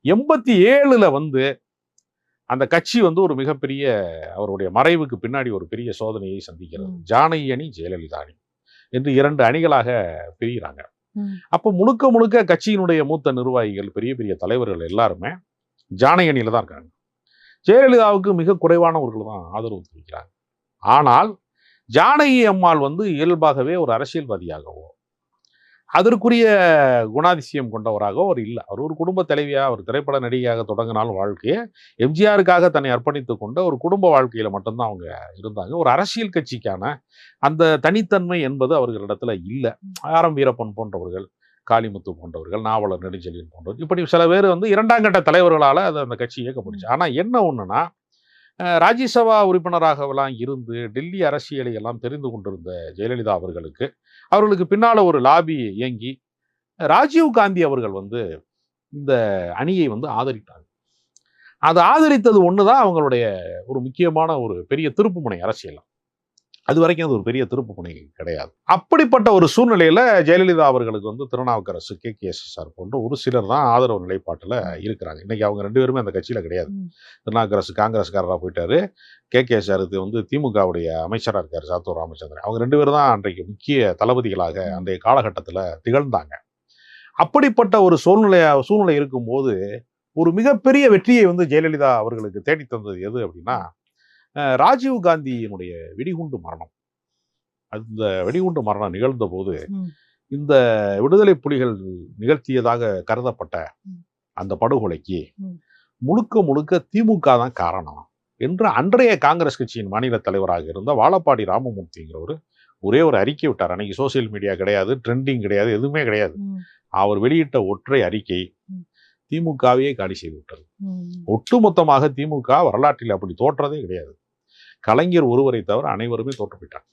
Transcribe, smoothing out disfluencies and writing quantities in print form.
87ல வந்து அந்த கட்சி வந்து ஒரு மிகப்பெரிய அவருடைய மறைவுக்கு பின்னாடி ஒரு பெரிய சோதனையை சந்திக்கிறது. ஜானகி அணி, ஜெயலலிதா அணி என்று 2 அணிகளாக பிரிகிறாங்க. அப்ப முழுக்க முழுக்க கட்சியினுடைய மூத்த நிர்வாகிகள், பெரிய பெரிய தலைவர்கள் எல்லாருமே ஜானகி அணியில தான் இருக்காங்க. ஜெயலலிதாவுக்கு மிக குறைவானவர்கள் தான் ஆதரவு தெரிவிக்கிறாங்க. ஆனால் ஜானகி அம்மாள் வந்து இயல்பாகவே ஒரு அரசியல்வாதியாகவோ, அதற்குரிய குணாதிசயம் கொண்டவராக அவர் இல்லை. அவர் ஒரு குடும்ப தலைவியா, ஒரு திரைப்பட நடிகையாக தொடங்கினாலும் வாழ்க்கையை எம்ஜிஆருக்காக தன்னை அர்ப்பணித்துக் கொண்ட ஒரு குடும்ப வாழ்க்கையில மட்டும்தான் அவங்க இருந்தாங்க. ஒரு அரசியல் கட்சிக்கான அந்த தனித்தன்மை என்பது அவர்களிடத்துல இல்லை. ஆரம் வீரப்பன் போன்றவர்கள், காளிமுத்து போன்றவர்கள், நாவலர் நெடுஞ்செழியன் போன்றவர், இப்படி சில பேர் வந்து 2ஆம் கட்ட தலைவர்களால அது அந்த கட்சி இயக்கப்படுச்சு. ஆனா என்ன ஒண்ணுன்னா, ராஜ்யசபா உறுப்பினராகவெல்லாம் இருந்து டெல்லி அரசியலை எல்லாம் தெரிந்து கொண்டிருந்த ஜெயலலிதா அவர்களுக்கு பின்னால ஒரு லாபி இயங்கி ராஜீவ் காந்தி அவர்கள் வந்து இந்த அணியை வந்து ஆதரித்தாங்க. அதை ஆதரித்தது ஒண்ணுதான் அவங்களுடைய ஒரு முக்கியமான ஒரு பெரிய திருப்புமுனை அரசியல். அது வரைக்கும் அது ஒரு பெரிய திருப்புமுனை கிடையாது. அப்படிப்பட்ட ஒரு சூழ்நிலையில ஜெயலலிதா அவர்களுக்கு வந்து திருநாவுக்கரசு, KKSSR போன்ற ஒரு சிலர் தான் ஆதரவு நிலைப்பாட்டுல இருக்கிறாங்க. இன்னைக்கு அவங்க 2 பேருமே அந்த கட்சியில கிடையாது. திருநாவுக்கரசு காங்கிரஸ்காரராக போயிட்டாரு. KKSR வந்து திமுகவுடைய அமைச்சராக இருக்காரு, சாத்தூர் ராமச்சந்திரன். அவங்க 2 பேரும் தான் அன்றைக்கு முக்கிய தளபதிகளாக அன்றைய காலகட்டத்தில் திகழ்ந்தாங்க. அப்படிப்பட்ட ஒரு சூழ்நிலை இருக்கும்போது ஒரு மிகப்பெரிய வெற்றியை வந்து ஜெயலலிதா அவர்களுக்கு தேடி தந்தது எது அப்படின்னா, ராஜீவ் காந்தியினுடைய வெடிகுண்டு மரணம். அந்த வெடிகுண்டு மரணம் நிகழ்ந்த போது இந்த விடுதலை புலிகள் நிகழ்த்தியதாக கருதப்பட்ட அந்த படுகொலைக்கு முழுக்க முழுக்க திமுக தான் காரணம் என்று அன்றைய காங்கிரஸ் கட்சியின் மாநில தலைவராக இருந்த வாழப்பாடி ராமமூர்த்திங்கிறவர் ஒரே ஒரு அறிக்கை விட்டார். அன்னைக்கு சோசியல் மீடியா கிடையாது, ட்ரெண்டிங் கிடையாது, எதுவுமே கிடையாது. அவர் வெளியிட்ட ஒற்றை அறிக்கை திமுகவையே காலி செய்து விட்டது. ஒட்டுமொத்தமாக திமுக வரலாற்றில் அப்படி தோற்றதே கிடையாது. கலைஞர் ஒருவரை தவிர அனைவருமே தோற்று போயிட்டாங்க.